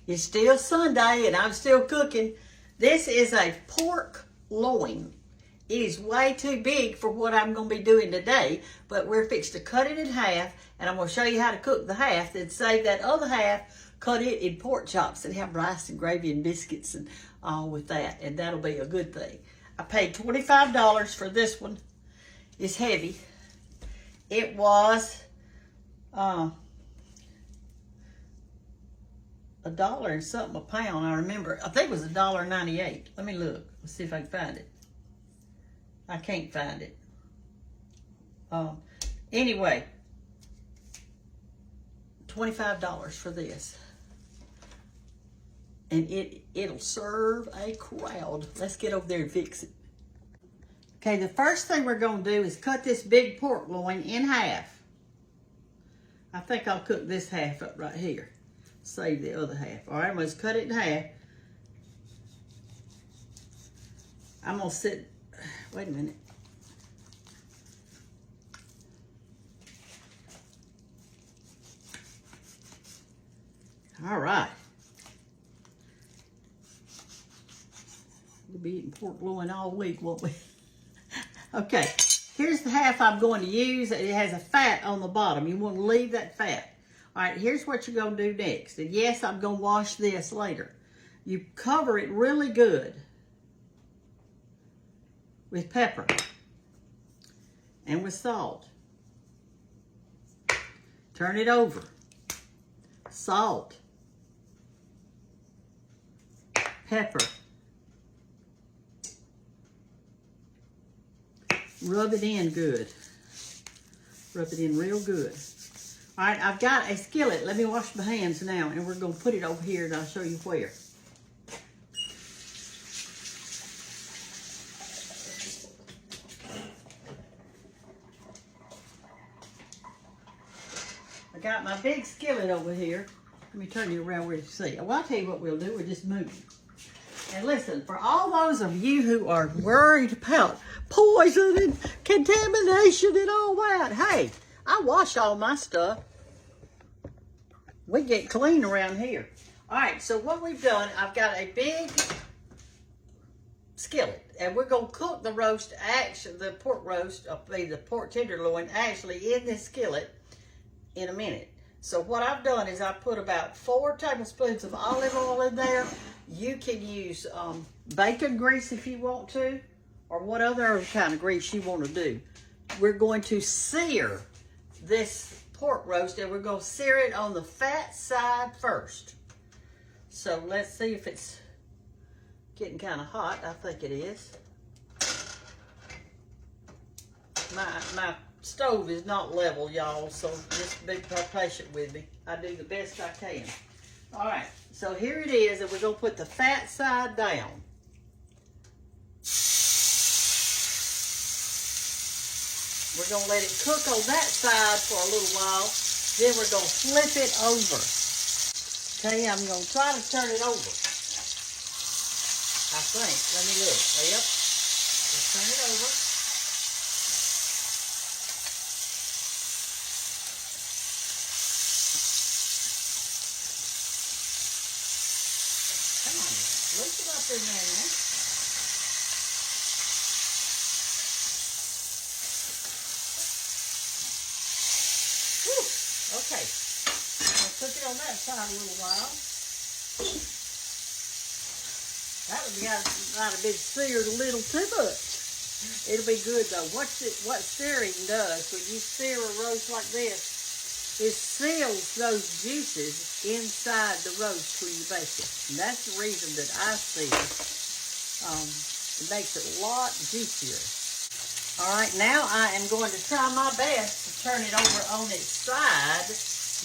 It's still Sunday and I'm still cooking. This is a pork loin. It is way too big for what I'm going to be doing today, but we're fixed to cut it in half, and I'm going to show you how to cook the half, then save that other half, cut it in pork chops, and have rice and gravy and biscuits and all with that, and that'll be a good thing. I paid $25 for this one. It's heavy. It was $1 and something a pound, I remember. I think it was $1.98. Let me look. Let's see if I can find it. I can't find it. Anyway, $25 for this. And it'll serve a crowd. Let's get over there and fix it. Okay, the first thing we're going to do is cut this big pork loin in half. I think I'll cook this half up right here. Save the other half. All right, let's cut it in half. I'm going to sit... Wait a minute. All right. We'll be eating pork loin all week, won't we? Okay, here's the half I'm going to use. It has a fat on the bottom. You want to leave that fat. All right, here's what you're going to do next. And yes, I'm going to wash this later. You cover it really good with pepper and with salt. Turn it over. Salt. Pepper. Rub it in good. Rub it in real good. All right, I've got a skillet. Let me wash my hands now, and we're going to put it over here, and I'll show you where. I got my big skillet over here. Let me turn you around where you see. Well, I'll tell you what we'll do. We'll just move it. And listen, for all those of you who are worried about poison and contamination and all that, hey, I wash all my stuff. We get clean around here. All right, so what we've done, I've got a big skillet, and we're going to cook the roast, actually, the pork roast, the pork tenderloin, actually in this skillet in a minute. So what I've done is I put about 4 tablespoons of olive oil in there. You can use bacon grease if you want to, or what other kind of grease you want to do. We're going to sear this pork roast, and we're going to sear it on the fat side first. So let's see if it's getting kind of hot. I think it is. My stove is not level, y'all, so just be patient with me. I do the best I can. All right, so here it is, and we're going to put the fat side down. We're going to let it cook on that side for a little while. Then we're going to flip it over. Okay, I'm going to try to turn it over. I think. Let me look. Yep. Let's turn it over. Come on. Lift it up in there now. Okay, I'll cook it on that side a little while. That might have been seared a little too much. It'll be good though. What searing does when you sear a roast like this, it seals those juices inside the roast when you bake it. And that's the reason that I seal. It makes it a lot juicier. All right, now I am going to try my best to turn it over on its side.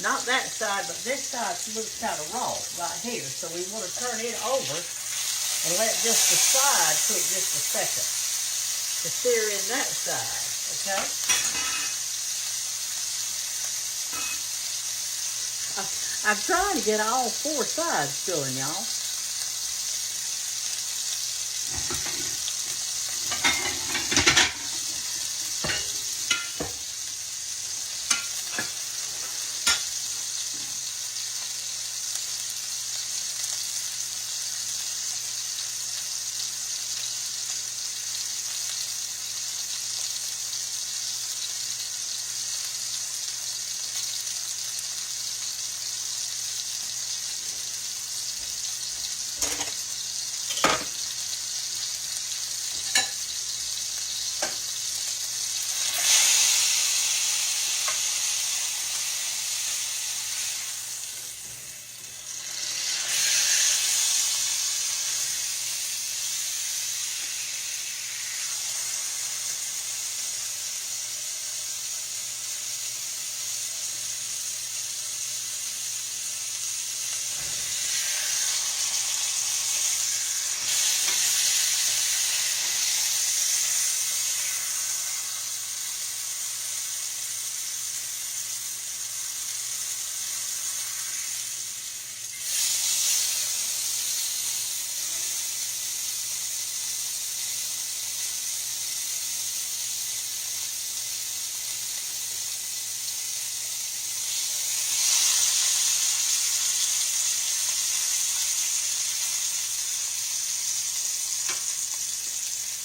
Not that side, but this side looks kind of raw right here. So we want to turn it over and let just the side cook just a second to sear in that side, okay? I'm trying to get all 4 sides going, y'all.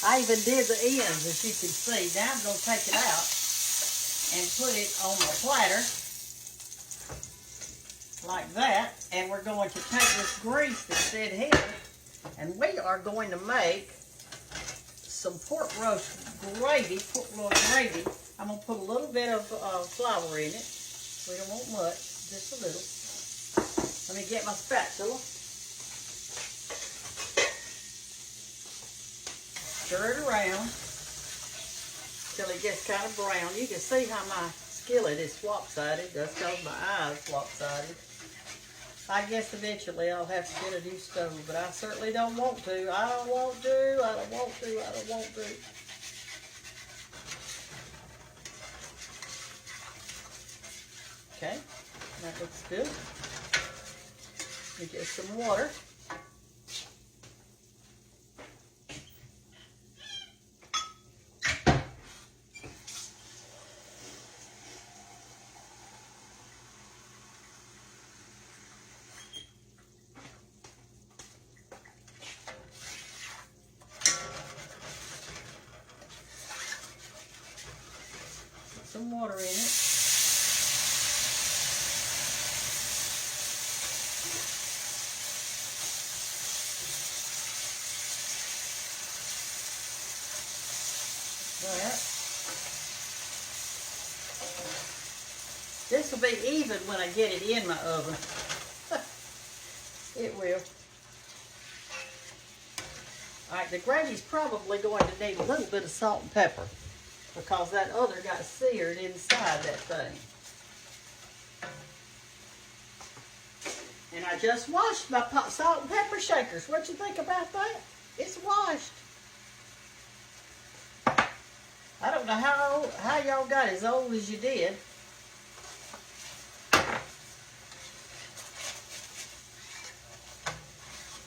I even did the ends, as you can see. Now I'm going to take it out and put it on my platter like that. And we're going to take this grease that's in here, and we are going to make some pork roast gravy, pork loin gravy. I'm going to put a little bit of flour in it. We don't want much, just a little. Let me get my spatula. Stir it around till it gets kind of brown. You can see how my skillet is swap-sided. That's because my eye is swap-sided. I guess eventually I'll have to get a new stove, but I certainly don't want to. I don't want to. I don't want to. I don't want to. Okay, that looks good. Let me get some water. Some water in it. That. This will be even when I get it in my oven. It will. Alright, the gravy's probably going to need a little bit of salt and pepper, because that other got seared inside that thing. And I just washed my salt and pepper shakers. What you think about that? It's washed. I don't know how y'all got as old as you did.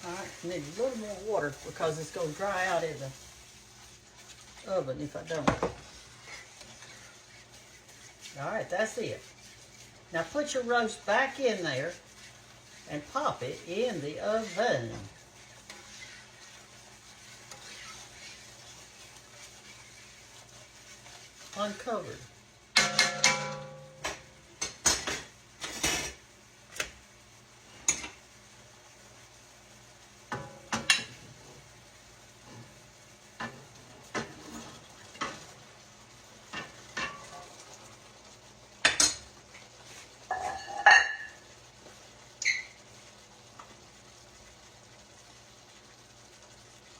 Alright, need a little more water because it's going to dry out in the oven if I don't. Alright, that's it. Now put your roast back in there and pop it in the oven. Uncovered.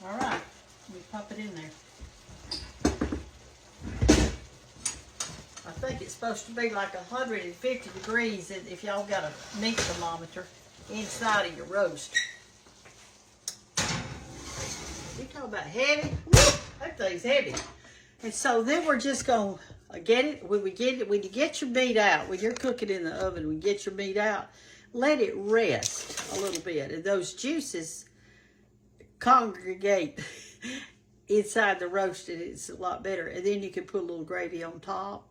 All right, let me pop it in there. I think it's supposed to be like 150 degrees if y'all got a meat thermometer inside of your roast. You talk about heavy? Woo, that thing's heavy. And so then we're just going to get it. When you get your meat out, when you're cooking in the oven, when you get your meat out, let it rest a little bit. And those juices congregate inside the roast, and it's a lot better. And then you can put a little gravy on top,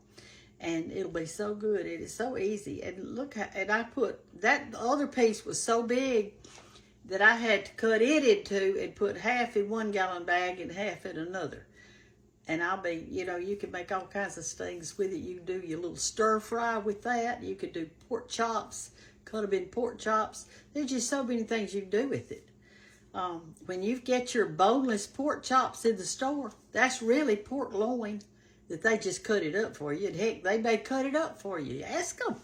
and it'll be so good. It is so easy. And look, and I put that, the other piece was so big that I had to cut it into and put half in 1 gallon bag and half in another. And I'll be, you know, you can make all kinds of things with it. You can do your little stir fry with that. You could do pork chops, cut them in pork chops. There's just so many things you can do with it. When you get your boneless pork chops in the store, that's really pork loin that they just cut it up for you. And heck, they may cut it up for you. Ask them.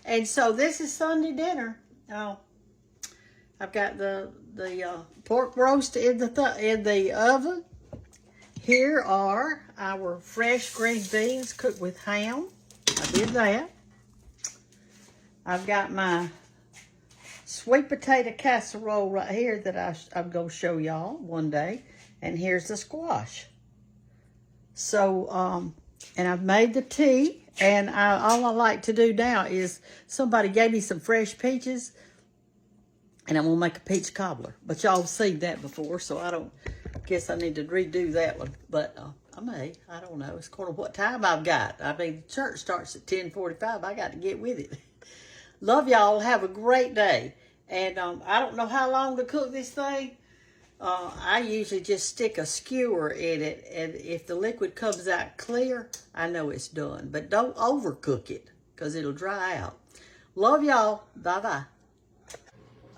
And so this is Sunday dinner. I've got the pork roast in the oven. Here are our fresh green beans cooked with ham. I did that. I've got my sweet potato casserole right here that I'm going to show y'all one day. And here's the squash. So, and I've made the tea. And all I like to do now is, somebody gave me some fresh peaches, and I'm going to make a peach cobbler. But y'all have seen that before, so I guess I need to redo that one. But I may. I don't know. It's according to what time I've got. I mean, church starts at 10:45. I got to get with it. Love y'all. Have a great day. And I don't know how long to cook this thing. I usually just stick a skewer in it, and if the liquid comes out clear, I know it's done. But don't overcook it, because it'll dry out. Love y'all. Bye-bye.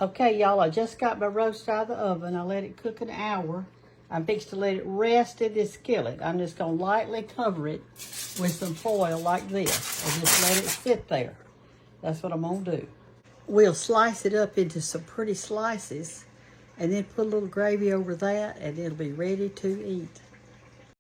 Okay, y'all, I just got my roast out of the oven. I let it cook an hour. I'm fixing to let it rest in this skillet. I'm just going to lightly cover it with some foil like this and just let it sit there. That's what I'm going to do. We'll slice it up into some pretty slices and then put a little gravy over that, and it'll be ready to eat.